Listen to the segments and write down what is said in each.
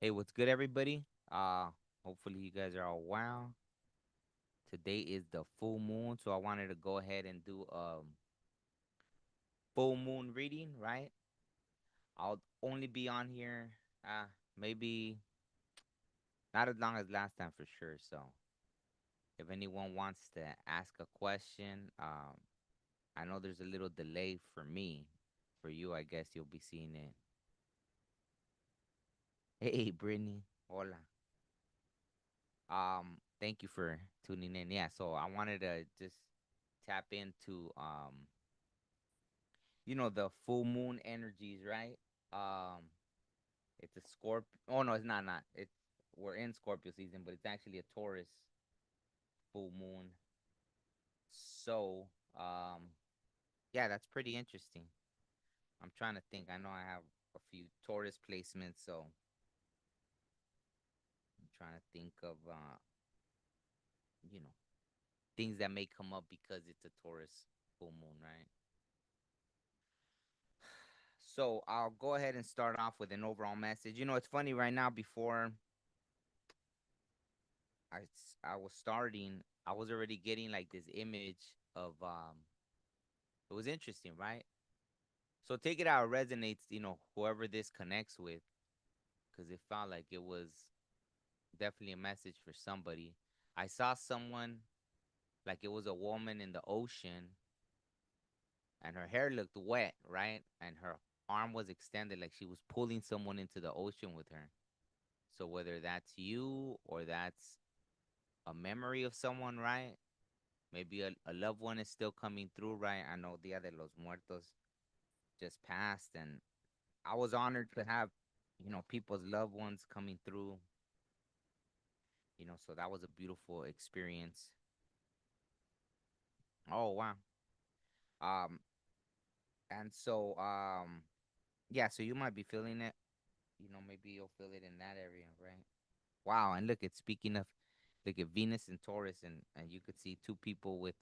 Hey, what's good, everybody? Hopefully you guys are all well. Today is the full moon, so I wanted to go ahead and do full moon reading, right? I'll only be on here, maybe not as long as last time for sure. So if anyone wants to ask a question, I know there's a little delay for me. For you, I guess you'll be seeing it. Hey, Brittany, hola. Thank you for tuning in. Yeah, so I wanted to just tap into the full moon energies, right? Um, it's a Scorpio. Oh no, it's not. It's we're in Scorpio season, but it's actually a Taurus full moon. So, yeah, that's pretty interesting. I'm trying to think. I know I have a few Taurus placements, so I'm trying to think of you know, things that may come up because it's a Taurus full moon, right? So I'll go ahead and start off with an overall message. It's funny right now. Before I was starting, I was already getting like this image of It was interesting, right? So take it how it resonates. Whoever this connects with, because it felt like it was definitely a message for somebody. I saw someone like it was a woman in the ocean, and her hair looked wet, right? And her arm was extended like she was pulling someone into the ocean with her. So whether that's you or that's a memory of someone, right? Maybe a loved one is still coming through, right? I know Dia de los Muertos just passed, and I was honored to have, people's loved ones coming through, so that was a beautiful experience. Oh, wow. Um, and so, yeah, so you might be feeling it, maybe you'll feel it in that area, right? Wow, and look, it's speaking of, look at Venus and Taurus, and you could see two people with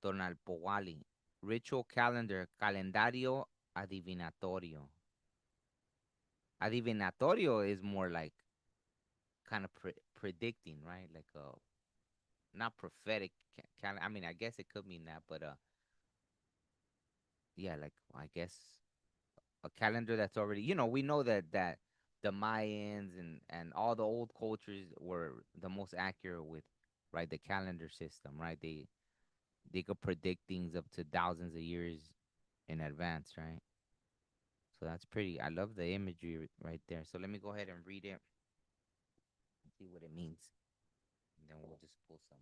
Tonalpoali. Ritual calendar, calendario adivinatorio. Adivinatorio is more like kind of predicting, right? Like not prophetic. I mean, I guess it could mean that, but yeah, like I guess a calendar that's already, we know that the Mayans and all the old cultures were the most accurate with, right, the calendar system, right? They could predict things up to thousands of years in advance, right? So that's pretty. I love the imagery right there. So let me go ahead and read it and see what it means. And then we'll just pull some,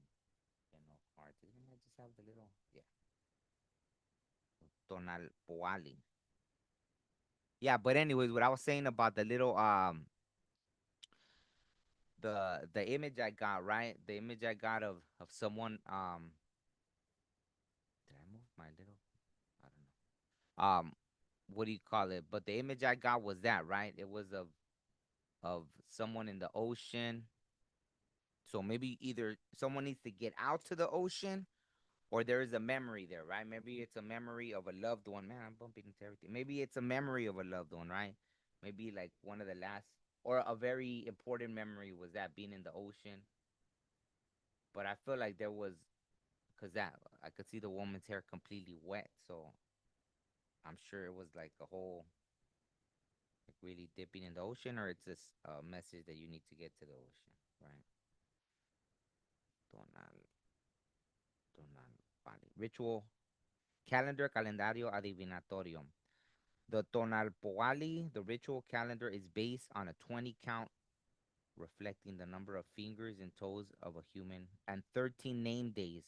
cards. I just have the little, yeah, tonal poali. Yeah, but anyways, what I was saying about the little the image I got, right? The image I got of someone did I move my little, I don't know. What do you call it? But the image I got was that, right? It was of someone in the ocean. So maybe either someone needs to get out to the ocean, or there is a memory there, right? Maybe it's a memory of a loved one. Man, I'm bumping into everything. Maybe it's a memory of a loved one, right? Maybe like one of the last, or a very important memory was that being in the ocean. But I feel like there was, cause that I could see the woman's hair completely wet, so I'm sure it was like a whole, like really dipping in the ocean, or it's just a message that you need to get to the ocean, right? Tonal, tonal, vale. Ritual calendar, calendario adivinatorio. The Tonalpoali, the ritual calendar, is based on a 20 count, reflecting the number of fingers and toes of a human, and 13 name days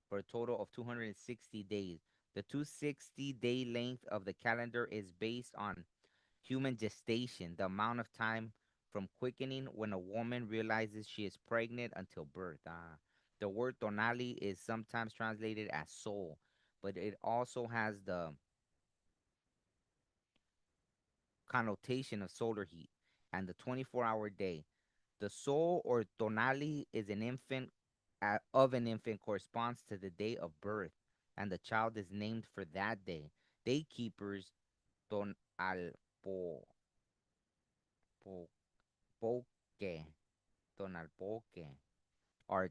for a total of 260 days. The 260-day length of the calendar is based on human gestation, the amount of time from quickening when a woman realizes she is pregnant until birth. The word tonali is sometimes translated as soul, but it also has the connotation of solar heat and the 24-hour day. The soul or tonali is an infant of an infant corresponds to the day of birth, and the child is named for that day. Day keepers ton alpo Tonalpoque, Tonalpoque are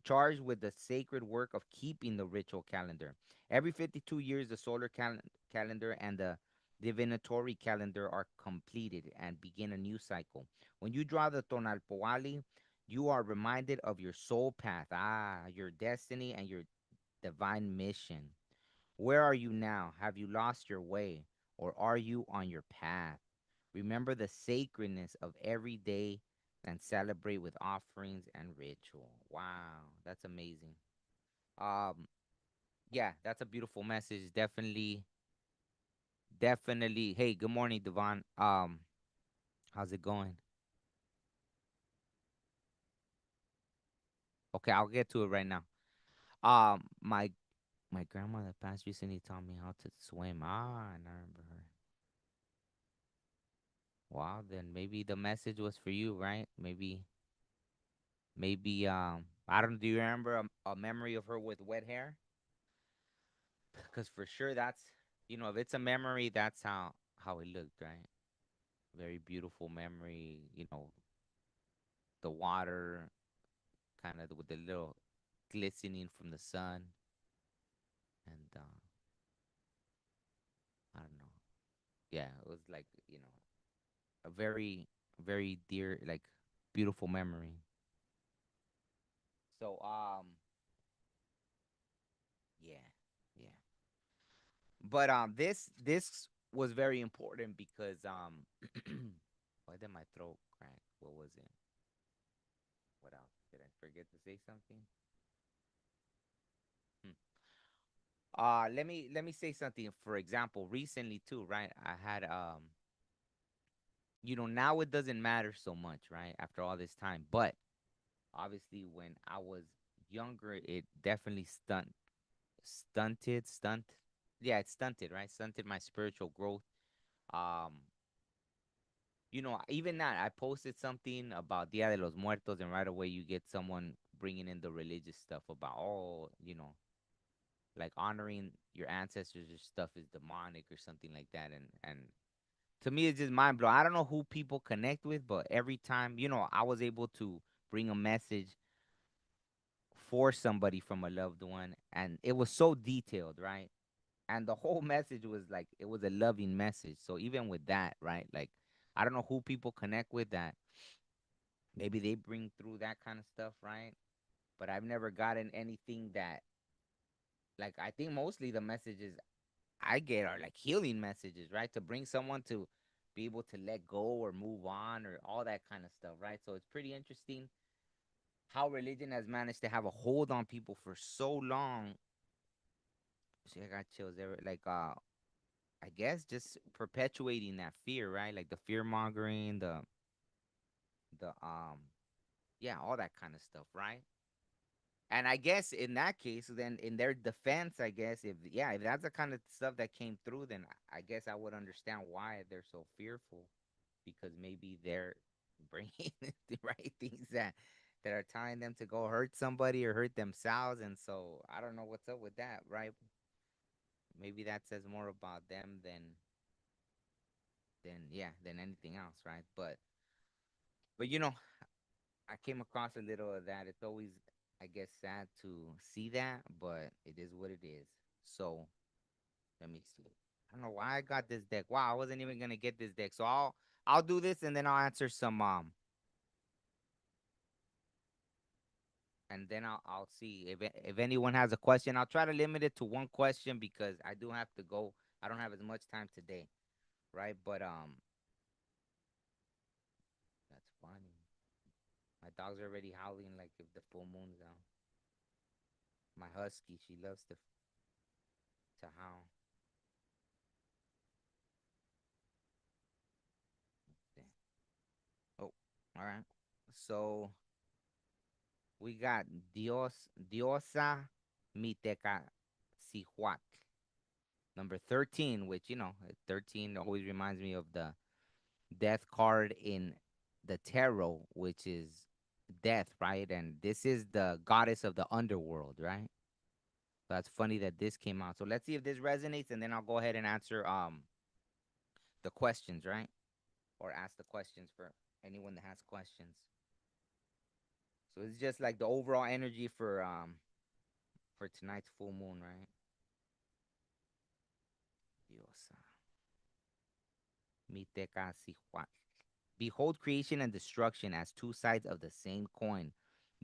charged with the sacred work of keeping the ritual calendar. Every 52 years, the solar calendar and the divinatory calendar are completed and begin a new cycle. When you draw the Tonalpoali, you are reminded of your soul path, your destiny, and your divine mission. Where are you now? Have you lost your way? Or are you on your path? Remember the sacredness of every day and celebrate with offerings and ritual. Wow, that's amazing. Um, yeah, that's a beautiful message. Definitely, definitely. Hey, good morning, Devon. How's it going? Okay, I'll get to it right now. My grandmother passed recently taught me how to swim. And I remember her. Wow, then maybe the message was for you, right? Maybe I don't. Do you remember a memory of her with wet hair? Because for sure that's, if it's a memory, that's how it looked, right? Very beautiful memory. The water kind of with the little glistening from the sun, and I don't know. Yeah, it was like a very very dear, like, beautiful memory. So yeah, yeah. But this was very important because why did my throat crack? What was it? What else? Did I forget to say something? Hmm. Let me say something. For example, recently too, right? I had now it doesn't matter so much, right? After all this time, but obviously when I was younger, it definitely stunt. Yeah, it stunted, right? Stunted my spiritual growth. Um, even that, I posted something about Dia de los Muertos, and right away you get someone bringing in the religious stuff about, like honoring your ancestors or stuff is demonic or something like that. And to me, it's just mind blowing. I don't know who people connect with, but every time, I was able to bring a message for somebody from a loved one, and it was so detailed, right? And the whole message was like, it was a loving message. So even with that, right? Like, I don't know who people connect with that. Maybe they bring through that kind of stuff, right? But I've never gotten anything that, like, I think mostly the messages I get are like healing messages, right? To bring someone to be able to let go or move on or all that kind of stuff, right? So it's pretty interesting how religion has managed to have a hold on people for so long. See, I got chills there. Like, I guess just perpetuating that fear, right? Like the fear mongering, the yeah, all that kind of stuff, right? And I guess in that case, then in their defense, I guess if that's the kind of stuff that came through, then I guess I would understand why they're so fearful, because maybe they're bringing the right things that are tying them to go hurt somebody or hurt themselves, and so I don't know what's up with that, right? Maybe that says more about them than anything else, right? But I came across a little of that. It's always, I guess, sad to see that, but it is what it is. So let me see. I don't know why I got this deck. Wow, I wasn't even gonna get this deck. So I'll do this and then I'll answer some and then I'll see if anyone has a question. I'll try to limit it to one question because I do have to go. I don't have as much time today, right? But that's funny. My dog's already howling like if the full moon's out. My husky, she loves to howl. Oh, all right. So we got Diosa Miteca Sihuac. Number 13, which, 13 always reminds me of the death card in the tarot, which is death, right? And this is the goddess of the underworld, right? That's funny that this came out. So let's see if this resonates, and then I'll go ahead and answer the questions, right? or ask the questions for anyone that has questions. So it's just like the overall energy for tonight's full moon, right? Diosa. Mite casi Juan. Behold creation and destruction as two sides of the same coin.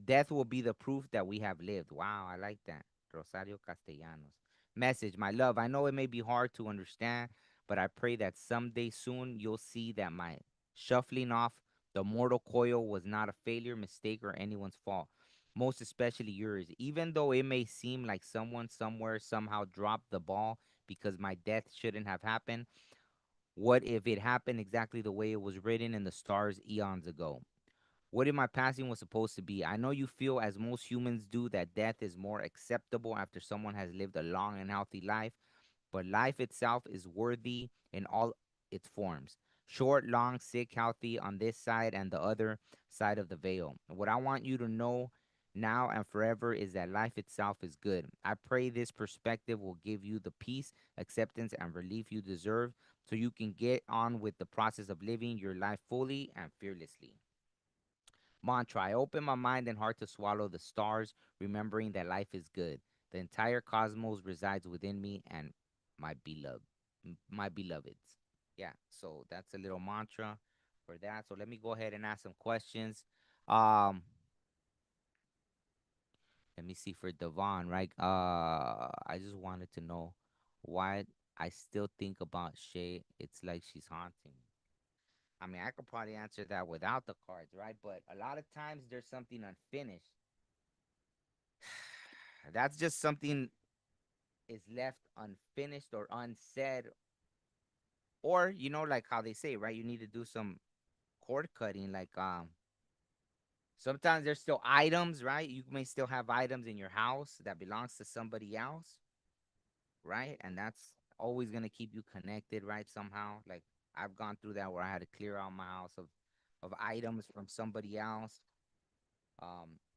Death will be the proof that we have lived. Wow, I like that. Rosario Castellanos. Message, my love, I know it may be hard to understand, but I pray that someday soon you'll see that my shuffling off the mortal coil was not a failure, mistake, or anyone's fault. Most especially yours. Even though it may seem like someone somewhere somehow dropped the ball because my death shouldn't have happened, what if it happened exactly the way it was written in the stars eons ago? What if my passing was supposed to be? I know you feel, as most humans do, that death is more acceptable after someone has lived a long and healthy life, but life itself is worthy in all its forms: short, long, sick, healthy, on this side and the other side of the veil. What I want you to know now and forever is that life itself is good. I pray this perspective will give you the peace, acceptance, and relief you deserve so you can get on with the process of living your life fully and fearlessly. Mantra: I open my mind and heart to swallow the stars, remembering that life is good. The entire cosmos resides within me and my beloved, my beloveds. Yeah, so that's a little mantra for that. So let me go ahead and ask some questions. Um, Let me see for Devon, right? I just wanted to know why I still think about Shay. It's like she's haunting me. I mean, I could probably answer that without the cards, right? But a lot of times there's something unfinished. That's just something is left unfinished or unsaid, or like how they say, right? You need to do some cord cutting. Like sometimes there's still items, right? You may still have items in your house that belongs to somebody else, right? And that's always gonna keep you connected, right? Somehow, like I've gone through that where I had to clear out my house of items from somebody else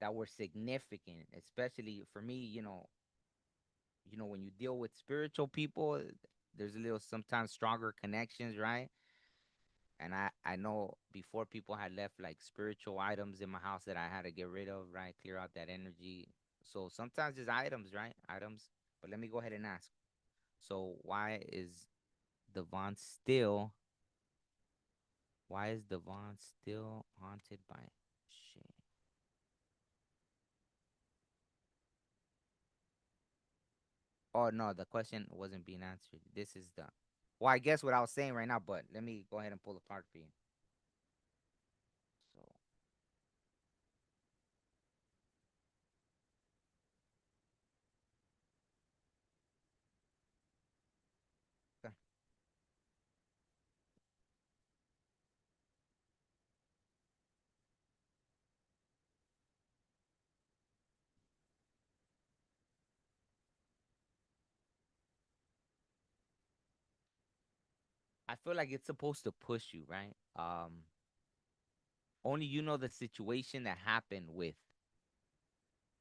that were significant, especially for me. When you deal with spiritual people, there's a little sometimes stronger connections, right? And I know before people had left like spiritual items in my house that I had to get rid of, right? Clear out that energy. So sometimes it's items, right? Items. But let me go ahead and ask. So Devon still why is Devon still haunted by shit? Oh no, the question wasn't being answered. This is the well, I guess what I was saying right now, but let me go ahead and pull the card for you. So okay. I feel like it's supposed to push you, right? Only you know the situation that happened with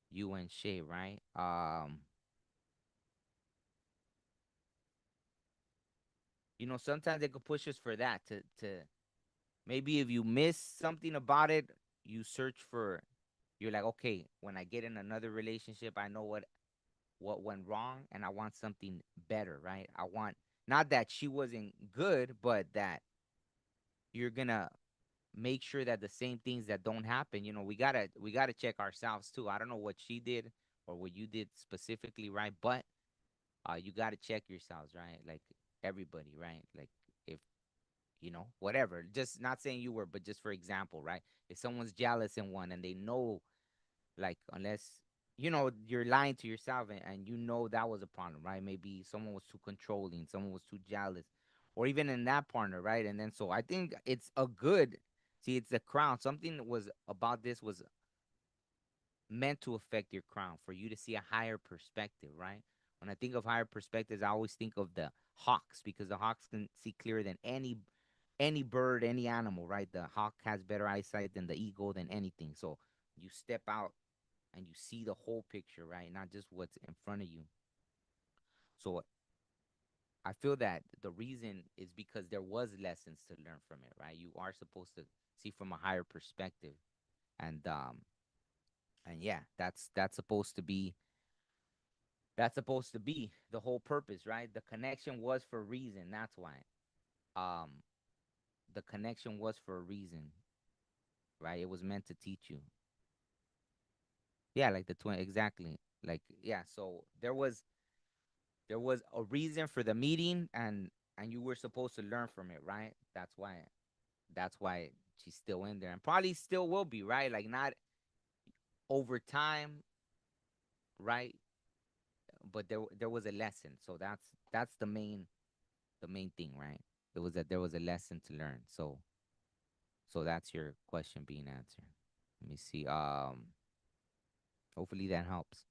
you and Shay, right? Sometimes they could push us for that to maybe if you miss something about it, you search for you're like, okay, when I get in another relationship, I know what went wrong and I want something better, right? I want not that she wasn't good, but that you're gonna make sure that the same things that don't happen, we gotta check ourselves too. I don't know what she did or what you did specifically, right? But you gotta check yourselves, right? Like everybody, right? Like if whatever. Just not saying you were, but just for example, right? If someone's jealous in one and they know, like, unless you're lying to yourself and you know that was a problem, right? Maybe someone was too controlling, someone was too jealous, or even in that partner, right? And then so I think it's a good see, it's the crown. Something was about this was meant to affect your crown for you to see a higher perspective, right? When I think of higher perspectives, I always think of the hawks because the hawks can see clearer than any bird, any animal, right? The hawk has better eyesight than the eagle than anything. So you step out and you see the whole picture, right? Not just what's in front of you. So I feel that the reason is because there was lessons to learn from it, right? You are supposed to see from a higher perspective, and yeah, that's supposed to be the whole purpose, right? The connection was for a reason. That's why. Um, the connection was for a reason, right? It was meant to teach you. Yeah, like the twin, exactly. Like yeah, so there was a reason for the meeting, and you were supposed to learn from it, right? That's why she's still in there, and probably still will be, right? Like not over time, right? But there was a lesson, so that's the main thing, right? There was a lesson to learn. So that's your question being answered. Let me see. Hopefully that helps.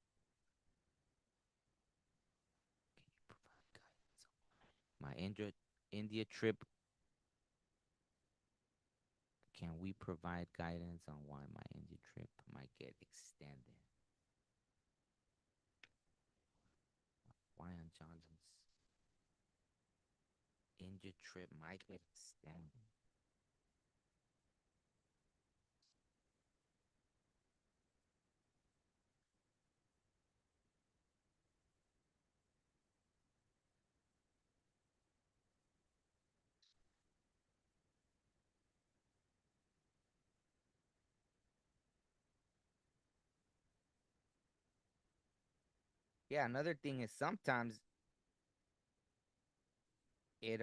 My India trip. Can we provide guidance on why my India trip might get extended? Why Anjali's India trip might get extended? Yeah, another thing is sometimes it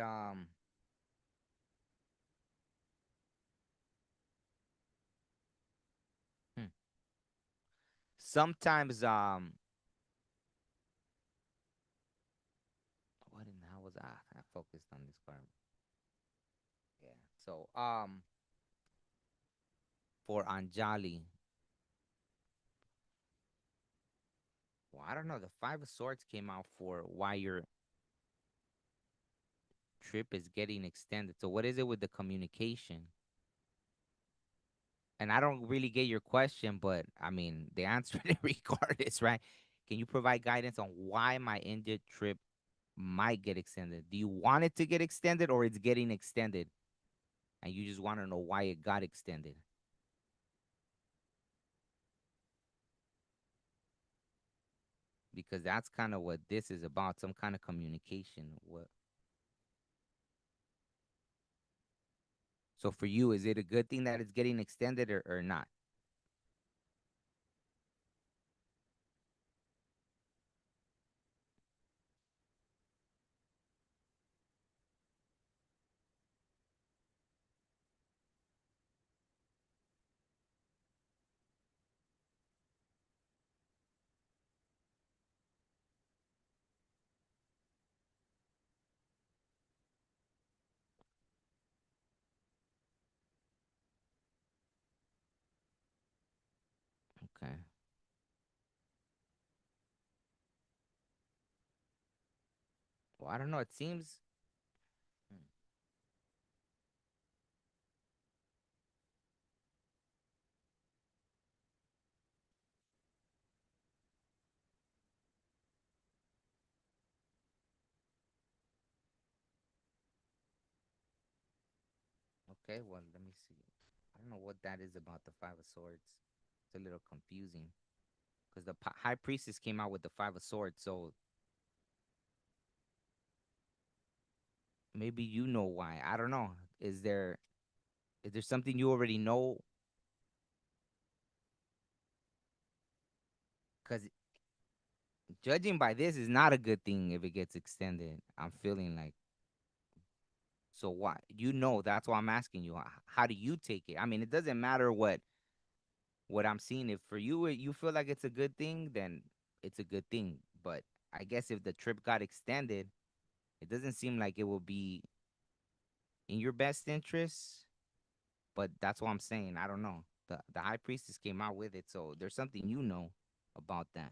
hmm, sometimes what in the hell was I focused on this part. Yeah. So for Anjali, well, I don't know. The Five of Swords came out for why your trip is getting extended. So what is it with the communication? And I don't really get your question, but I mean, they answered it regardless, right? Can you provide guidance on why my India trip might get extended? Do you want it to get extended or it's getting extended? And you just want to know why it got extended? Because that's kind of what this is about, some kind of communication. What So for you, is it a good thing that it's getting extended or not? Okay. Well, I don't know. It seems hmm, okay. Well, let me see. I don't know what that is about the Five of Swords. It's a little confusing because the High Priestess came out with the Five of Swords. So maybe you know why. I don't know. Is there something you already know? Because judging by this is not a good thing if it gets extended. I'm feeling like so. Why you know? That's why I'm asking you. How do you take it? I mean, it doesn't matter what I'm seeing. If for you you feel like it's a good thing, then it's a good thing. But I guess if the trip got extended, it doesn't seem like it will be in your best interest. But that's what I'm saying. I don't know. The High Priestess came out with it, so there's something you know about that.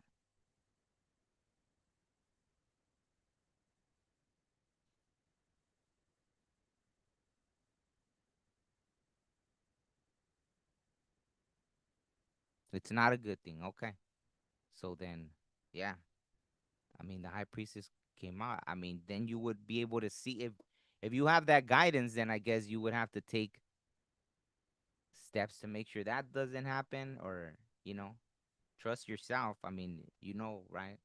It's not a good thing. Okay. So then, yeah. I mean, the High Priestess. came out. I mean, then you would be able to see if you have that guidance, then I guess you would have to take steps to make sure that doesn't happen, or you know, trust yourself. I mean, right?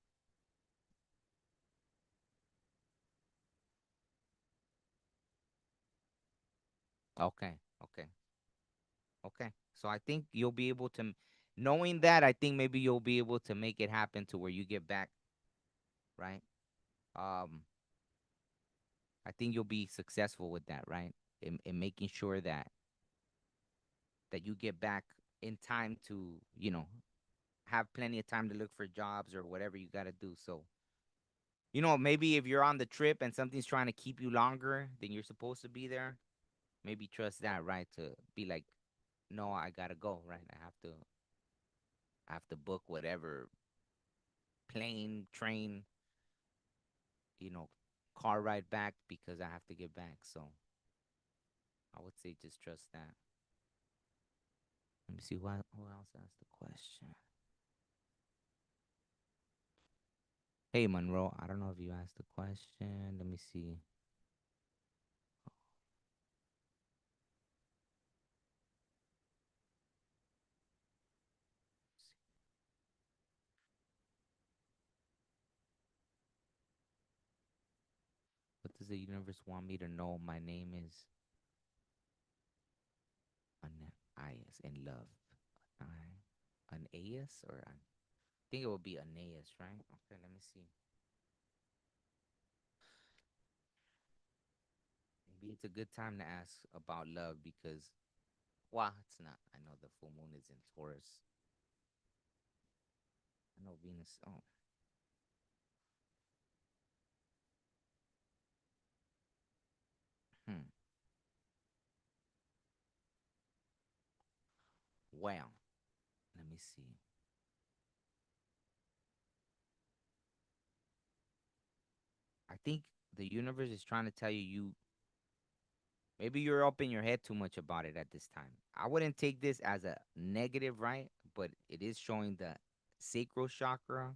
Okay, okay, okay. So I think you'll be able to, knowing that, I think maybe you'll be able to make it happen to where you get back, right? Um, I think you'll be successful with that, right? In making sure that you get back in time to, have plenty of time to look for jobs or whatever you got to do. So, maybe if you're on the trip and something's trying to keep you longer than you're supposed to be there, maybe trust that, right? To be like, no, I gotta go, right? I have to book whatever plane, train, you know, car ride back because I have to get back. So I would say just trust that. Let me see who else asked the question. Hey Monroe, I don't know if you asked the question. Let me see. What does the universe want me to know? My name is Anais in love. Anais or I think it would be Anais, right? Okay, let me see. Maybe it's a good time to ask about love because, well, it's not. I know the full moon is in Taurus. I know Venus. Oh, hmm. Well, let me see. I think the universe is trying to tell you maybe you're up in your head too much about it at this time. I wouldn't take this as a negative, right? But it is showing the sacral chakra.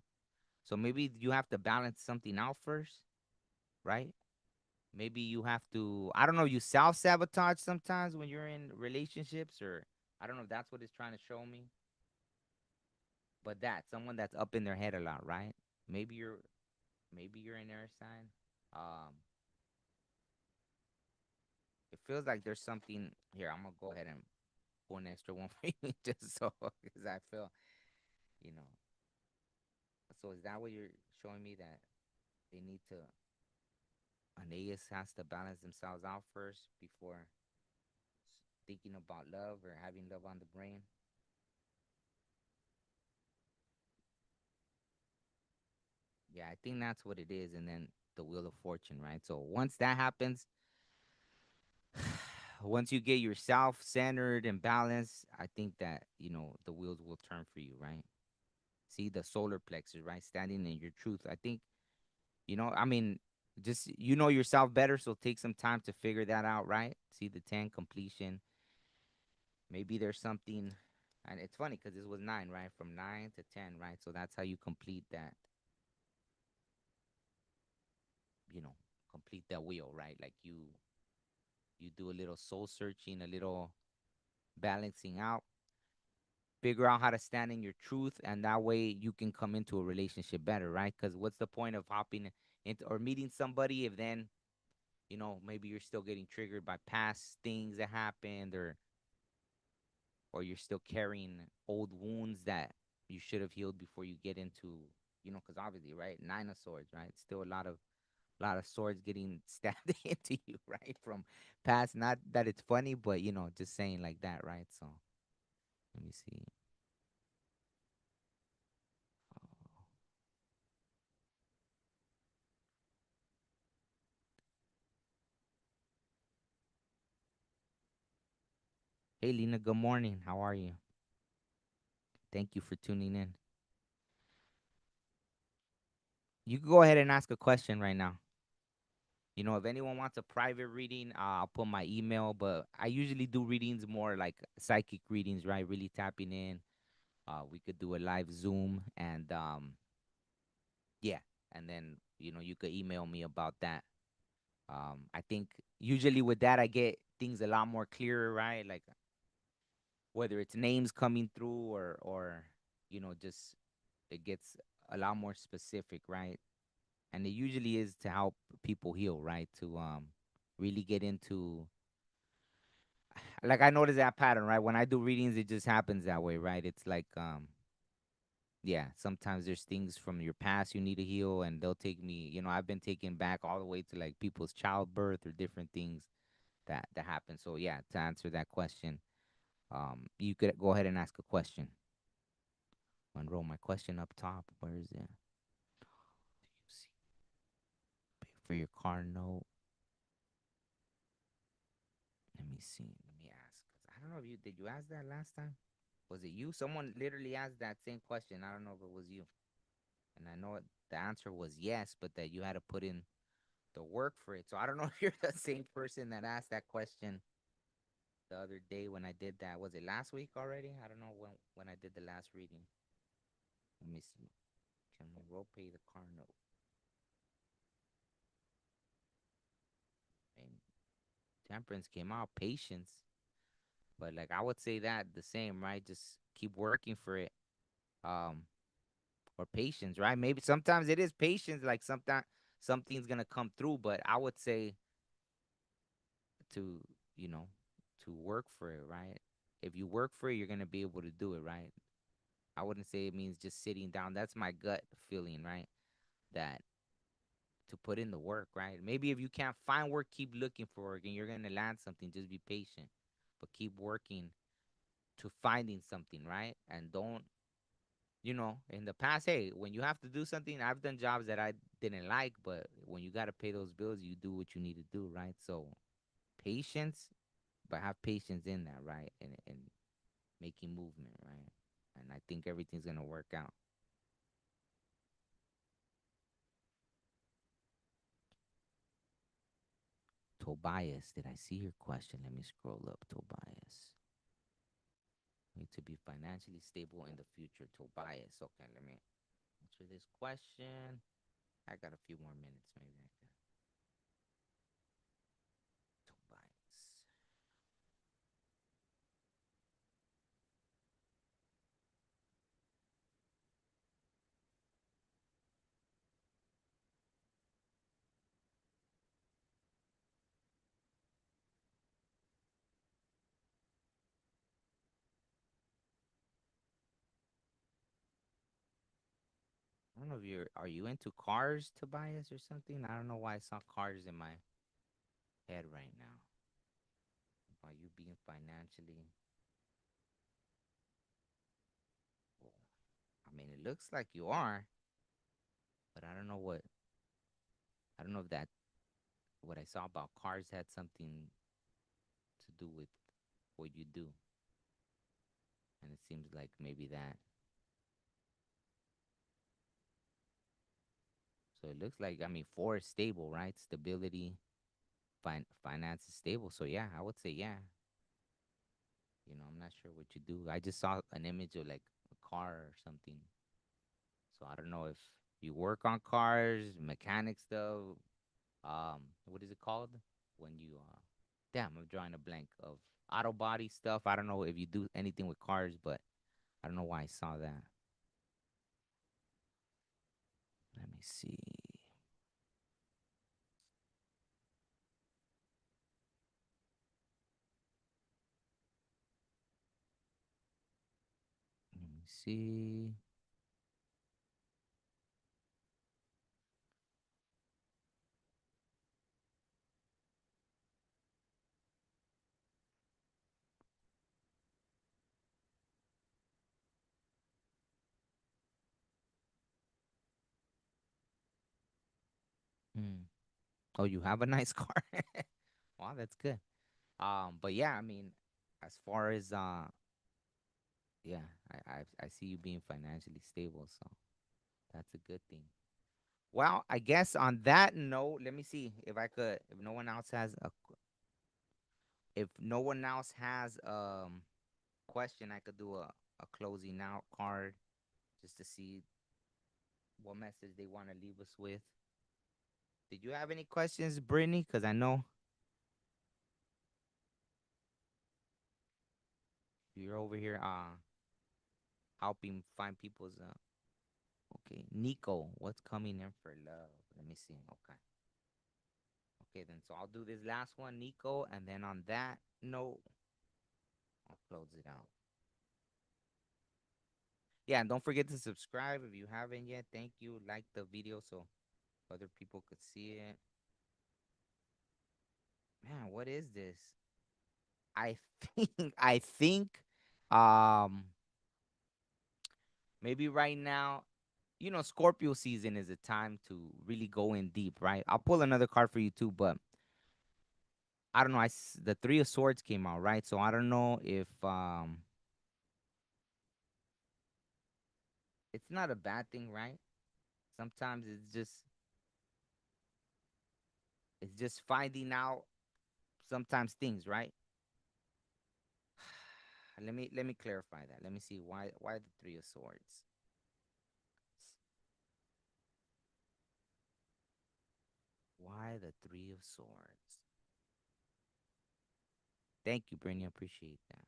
So maybe you have to balance something out first, right? Maybe you have to, I don't know, you self sabotage sometimes when you're in relationships, or I don't know if that's what it's trying to show me. But that, someone that's up in their head a lot, right? Maybe you're, maybe you're an air sign. Um, it feels like there's something here. I'm gonna go ahead and pull an extra one for you just so because I feel, you know. So is that what you're showing me that they need to? Anais has to balance themselves out first before thinking about love or having love on the brain. Yeah, I think that's what it is. And then the wheel of fortune, right? So once that happens, once you get yourself centered and balanced, I think that, the wheels will turn for you, right? See the solar plexus, right? Standing in your truth. I think, I mean, just you know yourself better, so take some time to figure that out, right? See the 10 completion. Maybe there's something, and it's funny because this was 9, right? From 9 to 10, right? So that's how you complete that, you know, complete that wheel, right? Like you do a little soul searching, a little balancing out, figure out how to stand in your truth, and that way you can come into a relationship better, right? Because what's the point of hopping into or meeting somebody if then, maybe you're still getting triggered by past things that happened, or you're still carrying old wounds that you should have healed before you get into, because obviously, right? 9 of Swords, right? Still a lot of swords getting stabbed into you, right? From past. Not that it's funny, but just saying like that, right? So let me see. Hey, Lena. Good morning. How are you? Thank you for tuning in. You can go ahead and ask a question right now. If anyone wants a private reading, I'll put my email. But I usually do readings more like psychic readings, right? Really tapping in. We could do a live Zoom, and yeah, and then you could email me about that. I think usually with that I get things a lot more clearer, right? Like whether it's names coming through or just it gets a lot more specific, right? And it usually is to help people heal, right? To really get into, like, I notice that pattern, right? When I do readings, it just happens that way, right? It's like yeah, sometimes there's things from your past you need to heal, and they'll take me, I've been taken back all the way to like people's childbirth or different things that happen. So yeah, to answer that question, you could go ahead and ask a question. Unroll my question up top. Where is it? You see, pay for your car note. Let me see. Let me ask. 'Cause I don't know if you did. You ask that last time? Was it you? Someone literally asked that same question. I don't know if it was you. And I know the answer was yes, but that you had to put in the work for it. So I don't know if you're the same person that asked that question the other day when I did that. Was it last week already? I don't know when I did the last reading. Let me see. Can Monroe pay the car note? And temperance came out. Patience. But like I would say that the same, right? Just keep working for it. Um, or patience, right? Maybe sometimes it is patience. Like sometimes something's gonna come through, but I would say to you know to work for it, right? If you work for it, you're gonna be able to do it, right? I wouldn't say it means just sitting down. That's my gut feeling, right? That to put in the work, right? Maybe if you can't find work, keep looking for work, and you're gonna land something. Just be patient, but keep working to finding something, right? And don't in the past, hey, when you have to do something, I've done jobs that I didn't like, but when you got to pay those bills, you do what you need to do, right? So patience, but have patience in that, right? And making movement, right? And I think everything's gonna work out. Tobias, did I see your question? Let me scroll up, Tobias. Need to be financially stable in the future, Tobias. Okay, let me answer this question. I got a few more minutes, maybe I can. Tobias. I don't know if are you into cars, Tobias, or something? I don't know why I saw cars in my head right now. About you being financially, well, I mean, it looks like you are, but I don't know if that what I saw about cars had something to do with what you do, and it seems like maybe that. So it looks like, I mean, four is stable, right? Stability, finance is stable. So yeah, I would say yeah. I'm not sure what you do. I just saw an image of like a car or something. So I don't know if you work on cars, mechanic stuff. What is it called when you Damn, I'm drawing a blank of auto body stuff. I don't know if you do anything with cars, but I don't know why I saw that. Let me see. Let me see. Hmm. Oh, you have a nice car. Wow, that's good. But yeah, I mean, as far as yeah, I see you being financially stable, so that's a good thing. Well, I guess on that note, let me see if I could. If no one else has question, I could do a closing out card just to see. what message they want to leave us with. Did you have any questions, Brittany? Because I know you're over here helping find people's okay. Nico, what's coming in for love? Let me see. Okay. Okay, then so I'll do this last one, Nico, and then on that note, I'll close it out. Yeah, and don't forget to subscribe if you haven't yet. Thank you. Like the video so other people could see it. Man, what is this? I I think um maybe right now, Scorpio season is a time to really go in deep, right? I'll pull another card for you too, but I don't know. The Three of Swords came out, right? So I don't know if it's not a bad thing, right? Sometimes it's just finding out sometimes things, right? Let me clarify that. Let me see why the Three of Swords. Why the Three of Swords? Thank you, Brittany. I appreciate that.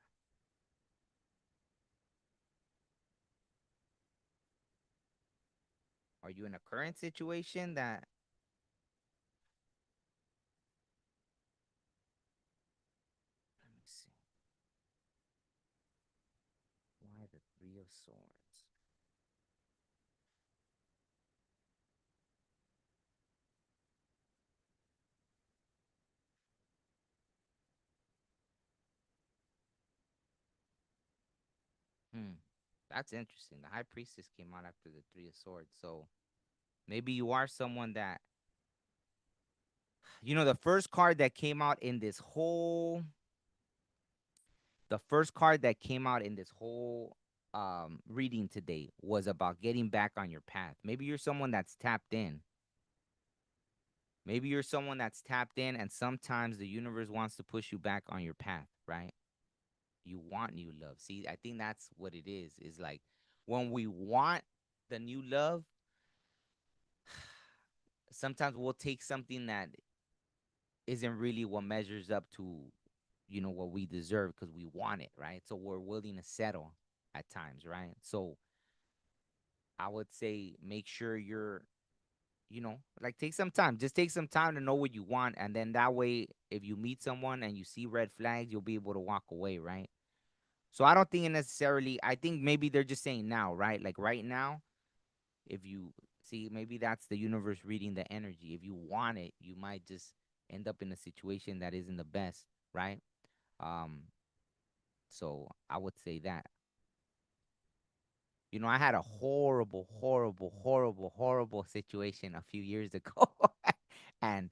Are you in a current situation that let me see. Why the Three of Swords? Hmm. That's interesting. The High Priestess came out after the Three of Swords. So maybe you are someone that the first card that came out in this whole the first card that came out in this whole reading today was about getting back on your path. Maybe you're someone that's tapped in. Maybe you're someone that's tapped in and sometimes the universe wants to push you back on your path, right? You want new love. See, I think that's what it is. Is like when we want the new love, sometimes we'll take something that isn't really what measures up to, what we deserve because we want it, right? So we're willing to settle at times, right? So I would say make sure like take some time. Just take some time to know what you want. And then that way, if you meet someone and you see red flags, you'll be able to walk away, right? So I don't think it necessarily, I think maybe they're just saying now, right? Like right now, if you see, maybe that's the universe reading the energy. If you want it, you might just end up in a situation that isn't the best, right? Um, so I would say that. I had a horrible, horrible, horrible, horrible situation a few years ago. And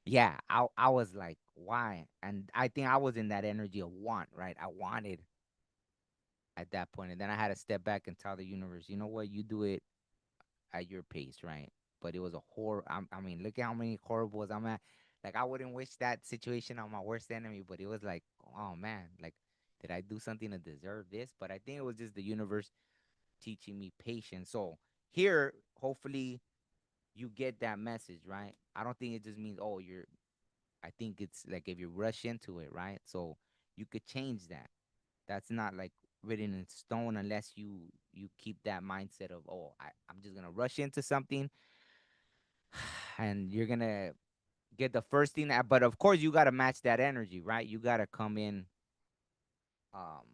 yeah, I was like, why? And I think I was in that energy of want, right? I wanted at that point. And then I had to step back and tell the universe, you know what, you do it at your pace, right? But it was a horror. I mean, look at how many horribles I'm at. Like, I wouldn't wish that situation on my worst enemy, but it was like, oh man, like, did I do something to deserve this? But I think it was just the universe teaching me patience. So here, hopefully, you get that message, right? I don't think it just means, oh, I think it's like if you rush into it, right? So you could change that. That's not like written in stone unless you keep that mindset of, oh, I'm just gonna rush into something and you're gonna get the first thing that, but of course you gotta match that energy, right? You gotta come in um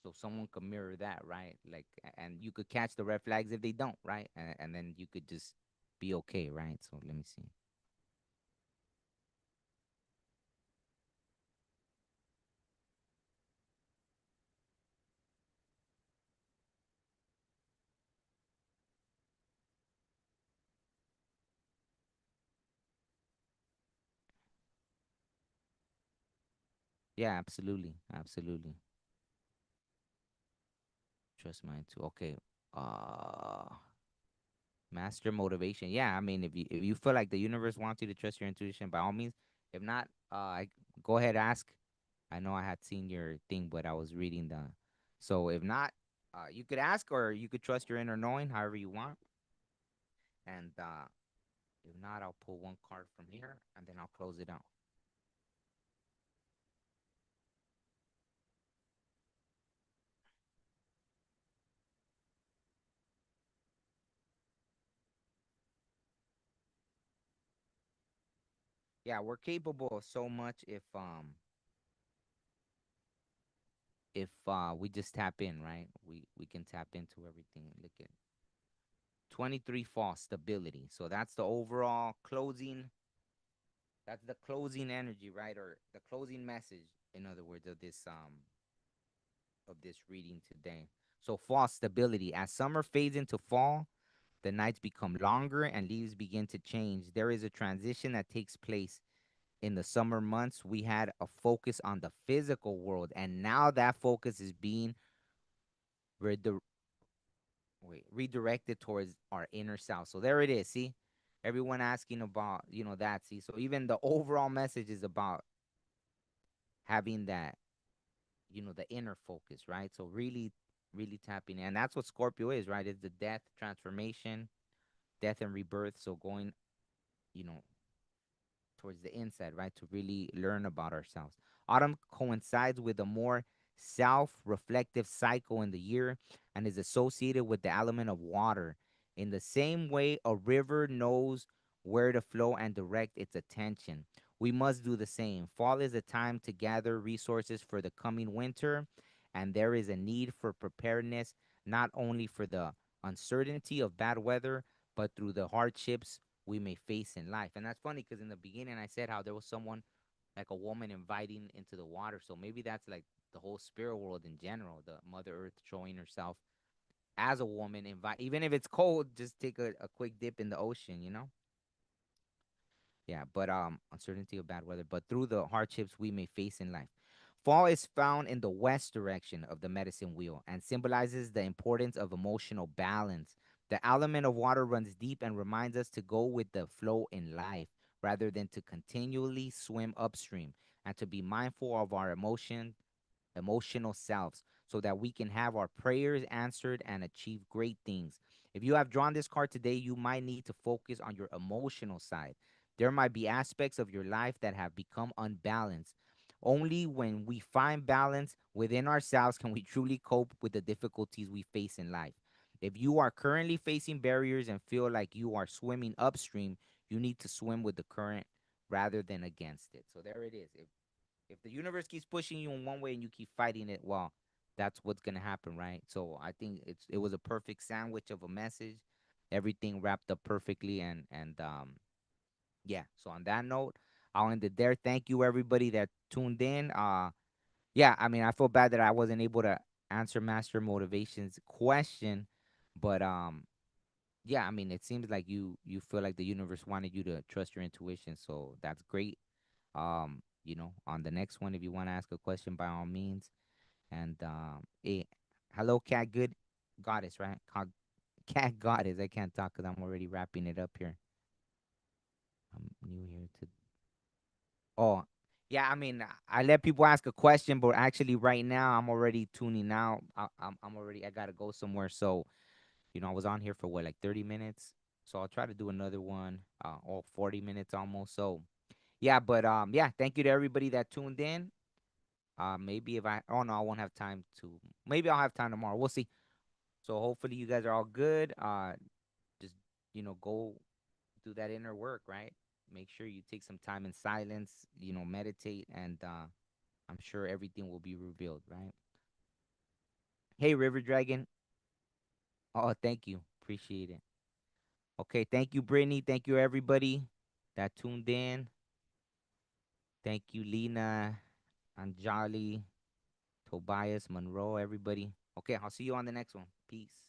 so someone could mirror that, right? Like and you could catch the red flags if they don't, right? And then you could just be okay, right? So let me see. Yeah, absolutely. Absolutely. Trust mine too. Okay. Master motivation. Yeah, I mean, if you feel like the universe wants you to trust your intuition, by all means. If not, go ahead ask. I know I had seen your thing, but I was reading the. So if not, you could ask or you could trust your inner knowing, however you want. And if not, I'll pull one card from here and then I'll close it out. Yeah, we're capable of so much if we just tap in, right? We can tap into everything. Look at 23 false stability. So that's the overall closing. That's the closing energy, right? Or the closing message, in other words, of this reading today. So false stability. As summer fades into fall, the nights become longer and leaves begin to change. There is a transition that takes place in the summer months. We had a focus on the physical world, and now that focus is being redi- redirected towards our inner self. So there it is. See, everyone asking about that. See, so even the overall message is about having that the inner focus, right? So really, really tapping in, and that's what Scorpio is, right? It's the death, transformation, death and rebirth. So going, you know, towards the inside, right? To really learn about ourselves. Autumn coincides with a more self reflective cycle in the year and is associated with the element of water. In the same way, a river knows where to flow and direct its attention. We must do the same. Fall is a time to gather resources for the coming winter, and there is a need for preparedness not only for the uncertainty of bad weather, but through the hardships we may face in life. And that's funny because in the beginning I said how there was someone like a woman inviting into the water. So maybe that's like the whole spirit world in general, the Mother Earth showing herself as a woman, invite even if it's cold, just take a quick dip in the ocean. Yeah, but uncertainty of bad weather, but through the hardships we may face in life. Fall is found in the west direction of the medicine wheel and symbolizes the importance of emotional balance. The element of water runs deep and reminds us to go with the flow in life rather than to continually swim upstream and to be mindful of our emotional selves so that we can have our prayers answered and achieve great things. If you have drawn this card today, you might need to focus on your emotional side. There might be aspects of your life that have become unbalanced. Only when we find balance within ourselves can we truly cope with the difficulties we face in life. If you are currently facing barriers and feel like you are swimming upstream, you need to swim with the current rather than against it. So there it is. If the universe keeps pushing you in one way and you keep fighting it, well, that's what's gonna happen, right? So I think it was a perfect sandwich of a message, everything wrapped up perfectly, and yeah. So on that note, I'll end it there. Thank you everybody that tuned in. Yeah, I mean I feel bad that I wasn't able to answer Master Motivation's question, but yeah, I mean it seems like you feel like the universe wanted you to trust your intuition, so that's great. On the next one, if you want to ask a question, by all means. And hello, cat good goddess, right? Cat goddess. I can't talk because I'm already wrapping it up here. I'm new here to. Oh, yeah. I mean, I let people ask a question, but actually, right now, I'm already tuning out. I'm already. I gotta go somewhere. So, I was on here for what, like 30 minutes. So I'll try to do another one. 40 minutes almost. So yeah, but yeah. Thank you to everybody that tuned in. Maybe if oh no, I won't have time to. Maybe I'll have time tomorrow. We'll see. So hopefully you guys are all good. Just go do that inner work, right? Make sure you take some time in silence. Meditate, and I'm sure everything will be revealed, right? Hey, River Dragon. Oh, thank you. Appreciate it. Okay, thank you, Brittany. Thank you, everybody that tuned in. Thank you, Lena, Anjali, Tobias, Monroe, everybody. Okay, I'll see you on the next one. Peace.